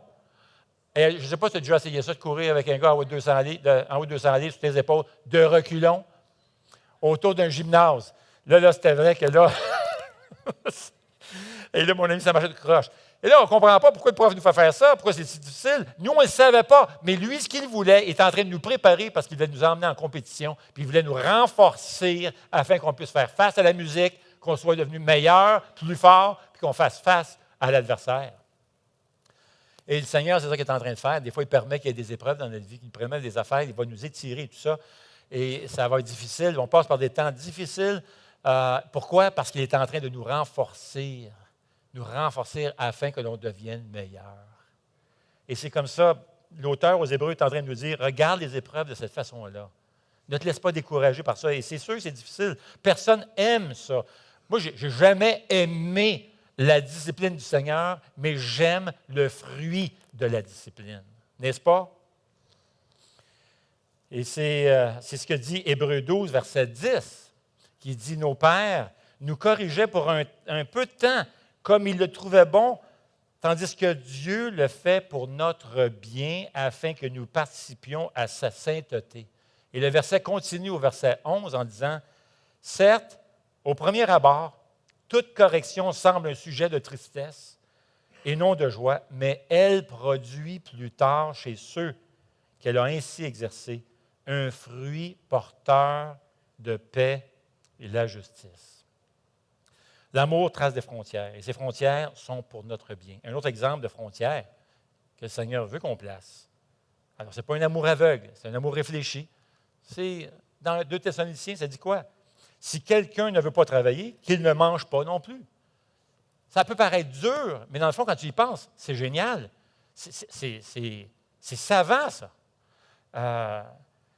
Et je ne sais pas si tu as déjà essayé ça, de courir avec un gars en haut de 200 livres sur tes épaules, de reculons, autour d'un gymnase. Là, c'était vrai que là... Et là, mon ami, ça marchait de croche. Et là, on ne comprend pas pourquoi le prof nous fait faire ça, pourquoi c'est si difficile. Nous, on ne le savait pas. Mais lui, ce qu'il voulait, il était en train de nous préparer parce qu'il voulait nous emmener en compétition, puis il voulait nous renforcer afin qu'on puisse faire face à la musique, qu'on soit devenu meilleur, plus fort, puis qu'on fasse face à l'adversaire. Et le Seigneur, c'est ça qu'il est en train de faire. Des fois, il permet qu'il y ait des épreuves dans notre vie, qu'il permet des affaires, il va nous étirer, tout ça. Et ça va être difficile. On passe par des temps difficiles. Pourquoi? Parce qu'il est en train de nous renforcer afin que l'on devienne meilleur. Et c'est comme ça, l'auteur aux Hébreux est en train de nous dire, regarde les épreuves de cette façon-là. Ne te laisse pas décourager par ça. Et c'est sûr que c'est difficile. Personne n'aime ça. Moi, je n'ai jamais aimé la discipline du Seigneur, mais j'aime le fruit de la discipline. N'est-ce pas? Et c'est ce que dit Hébreux 12, verset 10, qui dit, « Nos pères nous corrigeaient pour un peu de temps, comme ils le trouvaient bon, tandis que Dieu le fait pour notre bien, afin que nous participions à sa sainteté. » Et le verset continue au verset 11 en disant, « Certes, au premier abord, toute correction semble un sujet de tristesse et non de joie, mais elle produit plus tard chez ceux qu'elle a ainsi exercés un fruit porteur de paix et la justice. » L'amour trace des frontières, et ces frontières sont pour notre bien. Un autre exemple de frontière que le Seigneur veut qu'on place. Alors, ce n'est pas un amour aveugle, c'est un amour réfléchi. C'est, dans 2 Thessaloniciens, ça dit quoi? Si quelqu'un ne veut pas travailler, qu'il ne mange pas non plus. Ça peut paraître dur, mais dans le fond, quand tu y penses, c'est génial. C'est savant, ça.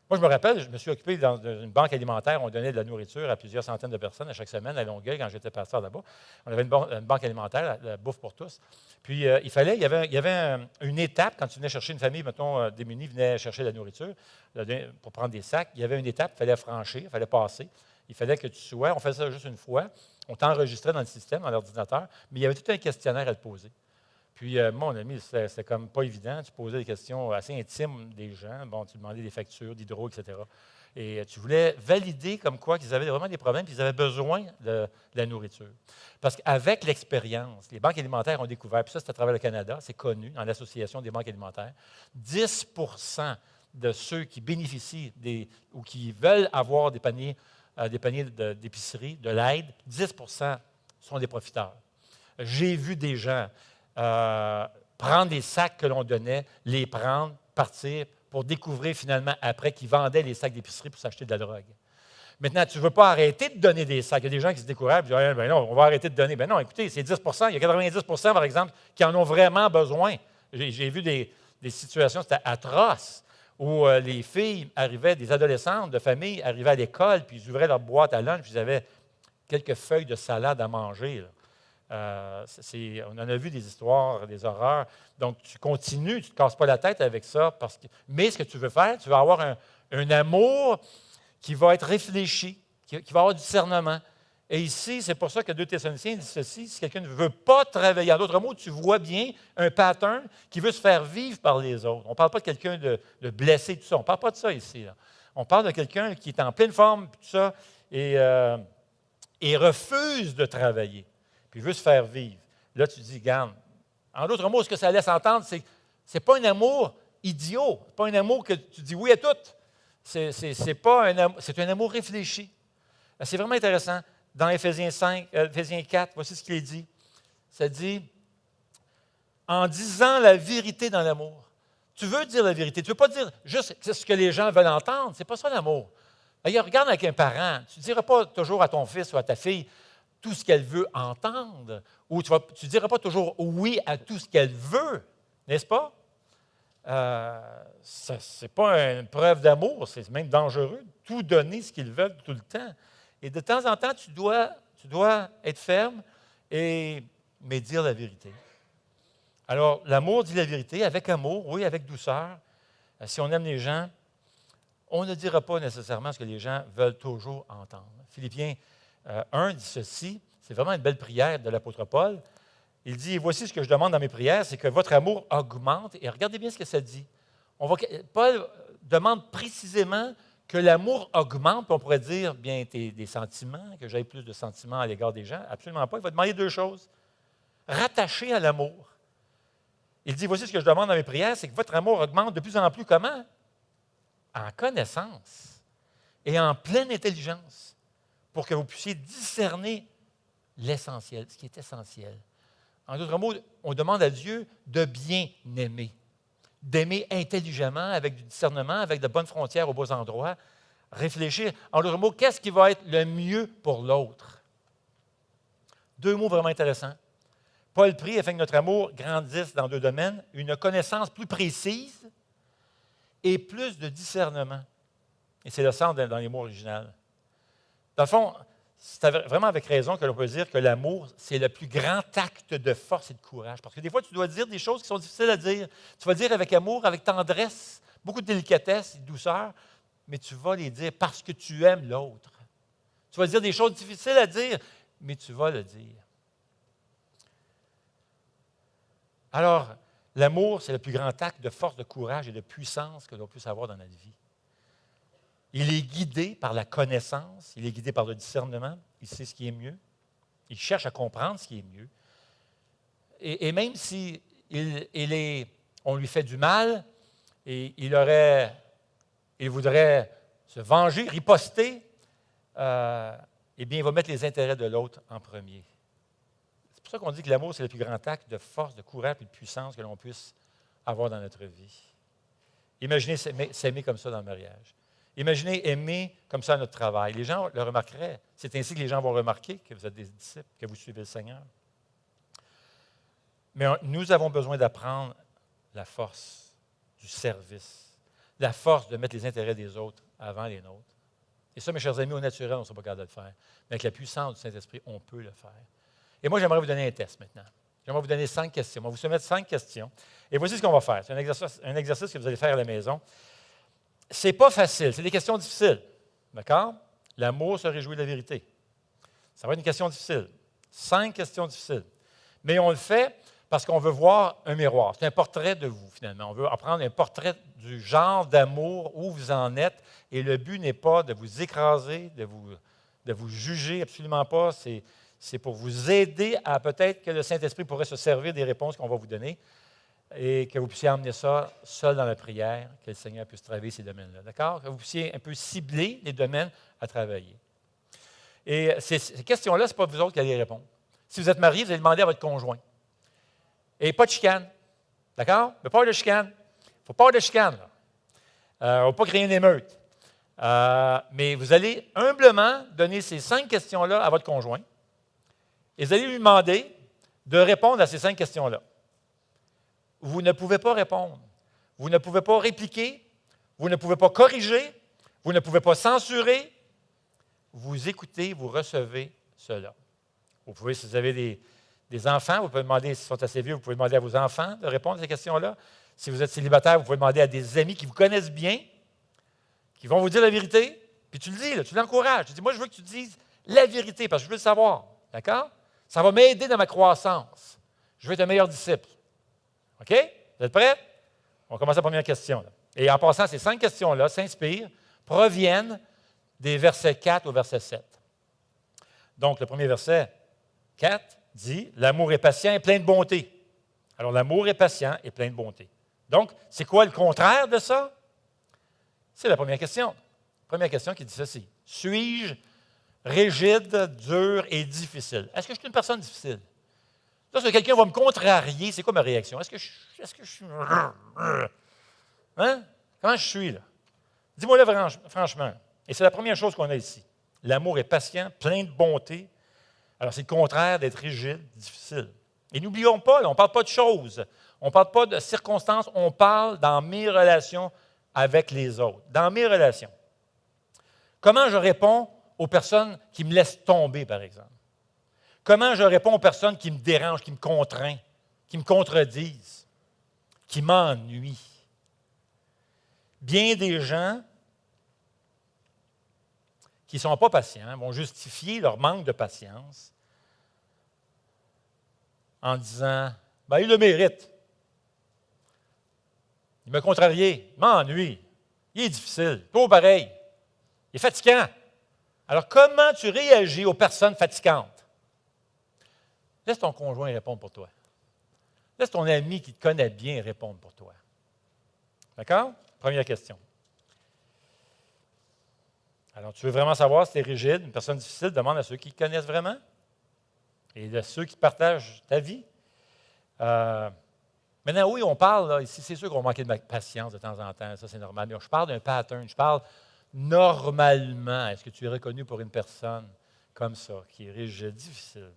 Moi, je me rappelle, je me suis occupé dans une banque alimentaire. On donnait de la nourriture à plusieurs centaines de personnes à chaque semaine à Longueuil quand j'étais pasteur là-bas. On avait une banque alimentaire, la bouffe pour tous. Puis, il y avait une étape, quand tu venais chercher une famille, mettons, démunie, venait chercher de la nourriture pour prendre des sacs. Il y avait une étape qu'il fallait franchir, il fallait passer. Il fallait que tu sois, on faisait ça juste une fois, on t'enregistrait dans le système, dans l'ordinateur, mais il y avait tout un questionnaire à te poser. Puis, mon ami, c'était comme pas évident. Tu posais des questions assez intimes des gens. Bon, tu demandais des factures d'hydro, etc. Et tu voulais valider comme quoi qu'ils avaient vraiment des problèmes, puis ils avaient besoin de la nourriture. Parce qu'avec l'expérience, les banques alimentaires ont découvert, puis ça, c'est à travers le Canada, c'est connu, dans l'Association des banques alimentaires, 10 de ceux qui bénéficient ou qui veulent avoir des paniers d'épicerie, de l'aide, 10 sont des profiteurs. J'ai vu des gens prendre des sacs que l'on donnait, les prendre, partir, pour découvrir finalement après qu'ils vendaient les sacs d'épicerie pour s'acheter de la drogue. Maintenant, tu ne veux pas arrêter de donner des sacs. Il y a des gens qui se découragent et disent ah, ben non, on va arrêter de donner. Ben non, écoutez, c'est 10 il y a 90 par exemple, qui en ont vraiment besoin. J'ai vu des situations, c'était atroce, où les filles arrivaient, des adolescentes de famille arrivaient à l'école, puis ils ouvraient leur boîte à lunch, puis ils avaient quelques feuilles de salade à manger. Là. On en a vu des histoires, des horreurs. Donc, tu continues, tu ne te casses pas la tête avec ça. Mais ce que tu veux faire, tu vas avoir un amour qui va être réfléchi, qui va avoir du discernement. Et ici, c'est pour ça que 2 Thessaloniciens dit ceci, si quelqu'un ne veut pas travailler, en d'autres mots, tu vois bien un pattern qui veut se faire vivre par les autres. On ne parle pas de quelqu'un de blessé, tout ça. On ne parle pas de ça ici. Là. On parle de quelqu'un qui est en pleine forme, tout ça, et refuse de travailler. puis il veut se faire vivre. Là, tu dis, garde. En d'autres mots, ce que ça laisse entendre, c'est que ce n'est pas un amour idiot. Ce n'est pas un amour que tu dis oui à tout. C'est un amour réfléchi. C'est vraiment intéressant. Dans Éphésiens 4, voici ce qu'il est dit. Ça dit, en disant la vérité dans l'amour. Tu veux dire la vérité. Tu ne veux pas dire juste ce que les gens veulent entendre. Ce n'est pas ça l'amour. D'ailleurs, regarde avec un parent. Tu ne diras pas toujours à ton fils ou à ta fille tout ce qu'elle veut entendre. Ou tu ne diras pas toujours oui à tout ce qu'elle veut. N'est-ce pas? Ce n'est pas une preuve d'amour. C'est même dangereux. Tout donner ce qu'ils veulent tout le temps. Et de temps en temps, tu dois être ferme mais dire la vérité. Alors, l'amour dit la vérité avec amour, oui, avec douceur. Si on aime les gens, on ne dira pas nécessairement ce que les gens veulent toujours entendre. Philippiens 1 dit ceci, c'est vraiment une belle prière de l'apôtre Paul. Il dit, voici ce que je demande dans mes prières, c'est que votre amour augmente. Et regardez bien ce que ça dit. Paul demande précisément que l'amour augmente, puis on pourrait dire, bien, des sentiments, que j'aie plus de sentiments à l'égard des gens. Absolument pas. Il va demander deux choses. Rattaché à l'amour. Il dit, voici ce que je demande dans mes prières, c'est que votre amour augmente de plus en plus. Comment? En connaissance et en pleine intelligence, pour que vous puissiez discerner l'essentiel, ce qui est essentiel. En d'autres mots, on demande à Dieu de bien aimer, d'aimer intelligemment, avec du discernement, avec de bonnes frontières aux beaux endroits, réfléchir. En d'autres mots, qu'est-ce qui va être le mieux pour l'autre? Deux mots vraiment intéressants. Paul prie afin que notre amour grandisse dans deux domaines, une connaissance plus précise et plus de discernement. Et c'est le sens dans les mots originaux. Dans le fond, c'est vraiment avec raison que l'on peut dire que l'amour, c'est le plus grand acte de force et de courage. Parce que des fois, tu dois dire des choses qui sont difficiles à dire. Tu vas dire avec amour, avec tendresse, beaucoup de délicatesse et de douceur, mais tu vas les dire parce que tu aimes l'autre. Tu vas dire des choses difficiles à dire, mais tu vas le dire. Alors, l'amour, c'est le plus grand acte de force, de courage et de puissance que l'on puisse avoir dans notre vie. Il est guidé par la connaissance, il est guidé par le discernement, il sait ce qui est mieux, il cherche à comprendre ce qui est mieux. Et même si on lui fait du mal, et il voudrait se venger, riposter, eh bien, il va mettre les intérêts de l'autre en premier. C'est pour ça qu'on dit que l'amour, c'est le plus grand acte de force, de courage et de puissance que l'on puisse avoir dans notre vie. Imaginez s'aimer comme ça dans le mariage. Imaginez aimer comme ça à notre travail. Les gens le remarqueraient. C'est ainsi que les gens vont remarquer que vous êtes des disciples, que vous suivez le Seigneur. Mais nous avons besoin d'apprendre la force du service, la force de mettre les intérêts des autres avant les nôtres. Et ça, mes chers amis, au naturel, on ne sera pas capable de le faire. Mais avec la puissance du Saint-Esprit, on peut le faire. Et moi, j'aimerais vous donner un test maintenant. J'aimerais vous donner 5 questions. On va vous soumettre 5 questions. Et voici ce qu'on va faire. C'est un exercice que vous allez faire à la maison. Ce n'est pas facile. C'est des questions difficiles. D'accord? L'amour se réjouit de la vérité. Ça va être une question difficile. 5 questions difficiles. Mais on le fait parce qu'on veut voir un miroir. C'est un portrait de vous, finalement. On veut apprendre un portrait du genre d'amour, où vous en êtes. Et le but n'est pas de vous écraser, de vous juger, absolument pas. C'est pour vous aider à peut-être que le Saint-Esprit pourrait se servir des réponses qu'on va vous donner et que vous puissiez emmener ça seul dans la prière, que le Seigneur puisse travailler ces domaines-là. D'accord? Que vous puissiez un peu cibler les domaines à travailler. Et ces questions-là, ce n'est pas vous autres qui allez y répondre. Si vous êtes marié, vous allez demander à votre conjoint. Et pas de chicane. D'accord? Mais pas de chicane. Il ne faut pas de chicane. On ne va pas créer une émeute. Mais vous allez humblement donner ces 5 questions-là à votre conjoint. Et vous allez lui demander de répondre à ces 5 questions-là. Vous ne pouvez pas répondre. Vous ne pouvez pas répliquer. Vous ne pouvez pas corriger. Vous ne pouvez pas censurer. Vous écoutez, vous recevez cela. Vous pouvez, si vous avez des enfants, vous pouvez demander, s'ils sont assez vieux, vous pouvez demander à vos enfants de répondre à ces questions-là. Si vous êtes célibataire, vous pouvez demander à des amis qui vous connaissent bien, qui vont vous dire la vérité. Puis tu le dis, là, tu l'encourages. Tu dis, moi, je veux que tu dises la vérité parce que je veux le savoir. D'accord? Ça va m'aider dans ma croissance. Je veux être un meilleur disciple. OK? Vous êtes prêts? On commence la première question. Là. Et en passant, ces 5 questions-là s'inspirent, proviennent des versets 4 au verset 7. Donc, le premier verset, 4, dit « L'amour est patient et plein de bonté ». Alors, l'amour est patient et plein de bonté. Donc, c'est quoi le contraire de ça? C'est la première question. Première question qui dit ceci. Suis-je rigide, dur et difficile? Est-ce que je suis une personne difficile? Lorsque quelqu'un va me contrarier, c'est quoi ma réaction? Est-ce que je suis... Hein? Comment je suis, là? Dis-moi-le franchement. Et c'est la première chose qu'on a ici. L'amour est patient, plein de bonté. Alors, c'est le contraire d'être rigide, difficile. Et n'oublions pas, là, on ne parle pas de choses, on ne parle pas de circonstances, on parle dans mes relations avec les autres, dans mes relations. Comment je réponds aux personnes qui me laissent tomber, par exemple? Comment je réponds aux personnes qui me dérangent, qui me contraignent, qui me contredisent, qui m'ennuient? Bien des gens qui ne sont pas patients vont justifier leur manque de patience en disant « ben, il le mérite. Il m'a contrarié, il m'ennuie, il est difficile, tout pareil, il est fatigant. » Alors, comment tu réagis aux personnes fatigantes? Laisse ton conjoint répondre pour toi. Laisse ton ami qui te connaît bien répondre pour toi. D'accord? Première question. Alors, tu veux vraiment savoir si tu es rigide, une personne difficile, demande à ceux qui te connaissent vraiment et à ceux qui partagent ta vie. Maintenant, oui, on parle, là, ici, c'est sûr qu'on va manquer de patience de temps en temps, ça c'est normal, mais je parle d'un pattern, je parle normalement. Est-ce que tu es reconnu pour une personne comme ça, qui est rigide, difficile?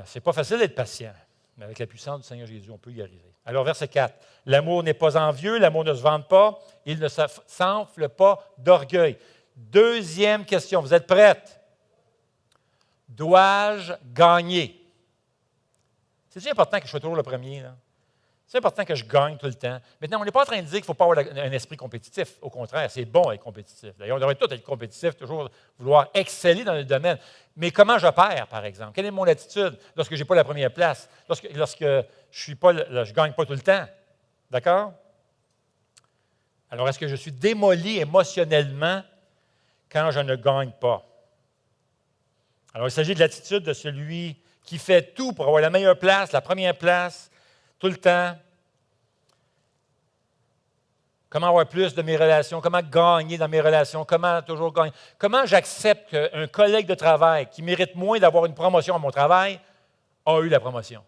C'est pas facile d'être patient, mais avec la puissance du Seigneur Jésus, on peut y arriver. Alors, verset 4. L'amour n'est pas envieux, l'amour ne se vante pas, il ne s'enfle pas d'orgueil. Deuxième question, vous êtes prêtes? Dois-je gagner? C'est important que je sois toujours le premier, là. C'est important que je gagne tout le temps. Maintenant, on n'est pas en train de dire qu'il ne faut pas avoir un esprit compétitif. Au contraire, c'est bon être compétitif. D'ailleurs, on devrait tous être compétitif, toujours vouloir exceller dans le domaine. Mais comment je perds, par exemple? Quelle est mon attitude lorsque je n'ai pas la première place? Lorsque je ne gagne pas tout le temps? D'accord? Alors, est-ce que je suis démoli émotionnellement quand je ne gagne pas? Alors, il s'agit de l'attitude de celui qui fait tout pour avoir la meilleure place, la première place, tout le temps. Comment avoir plus de mes relations, comment gagner dans mes relations, comment toujours gagner. Comment j'accepte qu'un collègue de travail qui mérite moins d'avoir une promotion à mon travail a eu la promotion?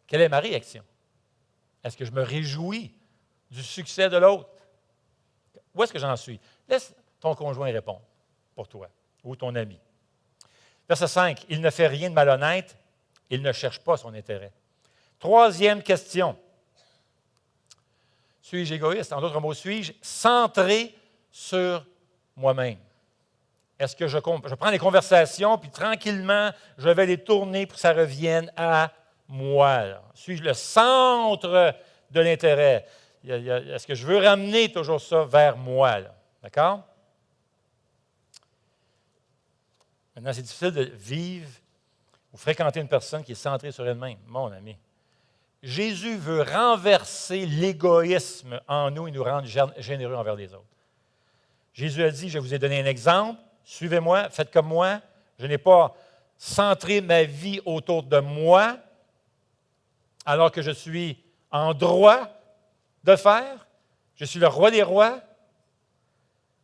Quelle est ma réaction? Est-ce que je me réjouis du succès de l'autre? Où est-ce que j'en suis? Laisse ton conjoint répondre pour toi ou ton ami. Verset 5, il ne fait rien de malhonnête, il ne cherche pas son intérêt. Troisième question. Suis-je égoïste? En d'autres mots, suis-je centré sur moi-même? Est-ce que je prends les conversations, puis tranquillement, je vais les tourner pour que ça revienne à moi? Là? Suis-je le centre de l'intérêt? Est-ce que je veux ramener toujours ça vers moi? Là? D'accord? Maintenant, c'est difficile de vivre ou fréquenter une personne qui est centrée sur elle-même, mon ami. Jésus veut renverser l'égoïsme en nous et nous rendre généreux envers les autres. Jésus a dit, je vous ai donné un exemple, suivez-moi, faites comme moi. Je n'ai pas centré ma vie autour de moi, alors que je suis en droit de faire. Je suis le roi des rois.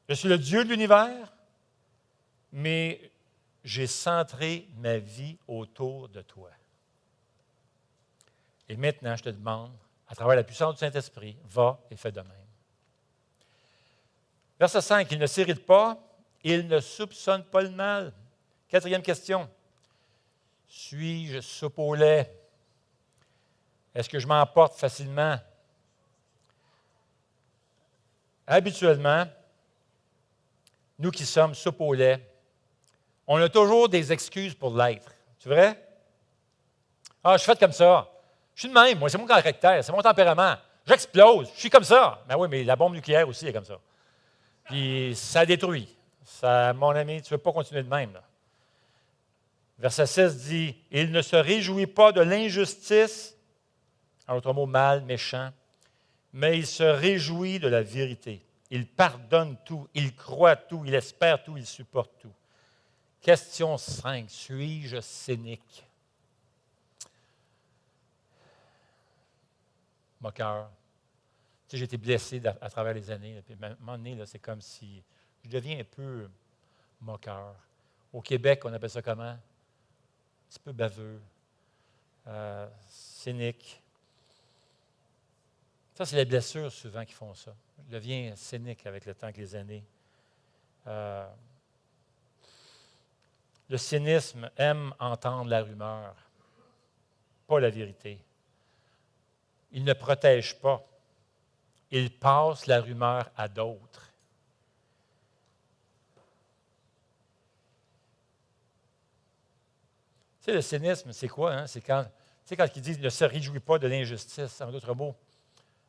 Je suis le Dieu de l'univers. Mais j'ai centré ma vie autour de toi. Et maintenant, je te demande, à travers la puissance du Saint-Esprit, va et fais de même. Verset 5, il ne s'irrite pas, il ne soupçonne pas le mal. Quatrième question. Suis-je soupe au lait? Est-ce que je m'emporte facilement? Habituellement, nous qui sommes soupe au lait, on a toujours des excuses pour l'être. C'est vrai? Ah, je suis fait comme ça. Je suis de même, moi, c'est mon caractère, c'est mon tempérament. J'explose, je suis comme ça. Ben oui, mais la bombe nucléaire aussi est comme ça. Puis ça détruit. Ça, mon ami, tu ne veux pas continuer de même. Là. Verset 6 dit, « Il ne se réjouit pas de l'injustice, en d'autres mots, mal, méchant, mais il se réjouit de la vérité. Il pardonne tout, il croit tout, il espère tout, il supporte tout. » Question 5. Suis-je cynique? Moqueur. Tu sais, j'ai été blessé à travers les années. Là, puis à un moment donné, là, c'est comme si je deviens un peu moqueur. Au Québec, on appelle ça comment? Un petit peu baveux, cynique. Ça, c'est les blessures souvent qui font ça. Je deviens cynique avec le temps, avec les années. Le cynisme aime entendre la rumeur, pas la vérité. Il ne protège pas. Il passe la rumeur à d'autres. Tu sais, le cynisme, c'est quoi? Hein? C'est quand, tu sais, quand ils disent ne se réjouit pas de l'injustice, en d'autres mots.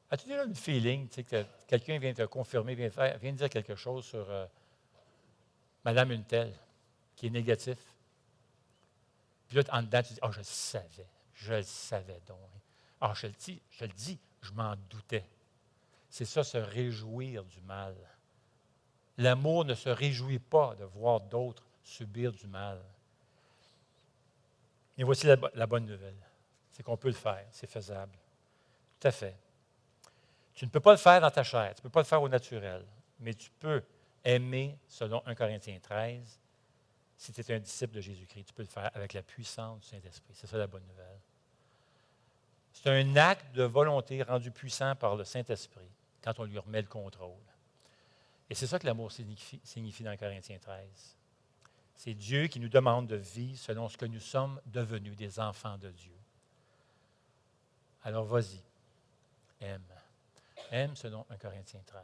As-tu déjà une feeling, tu sais, que quelqu'un vient te confirmer, vient te dire quelque chose sur Madame une telle, qui est négatif? Puis là, en dedans, tu dis, ah, je le savais donc. Ah, je le dis, je m'en doutais. C'est ça, se réjouir du mal. L'amour ne se réjouit pas de voir d'autres subir du mal. Et voici la bonne nouvelle, c'est qu'on peut le faire, c'est faisable. Tout à fait. Tu ne peux pas le faire dans ta chair, tu ne peux pas le faire au naturel, mais tu peux aimer, selon 1 Corinthiens 13, si tu es un disciple de Jésus-Christ, tu peux le faire avec la puissance du Saint-Esprit. C'est ça la bonne nouvelle. C'est un acte de volonté rendu puissant par le Saint-Esprit quand on lui remet le contrôle. Et c'est ça que l'amour signifie dans Corinthiens 13. C'est Dieu qui nous demande de vivre selon ce que nous sommes devenus, des enfants de Dieu. Alors vas-y, aime. Aime selon 1 Corinthiens 13.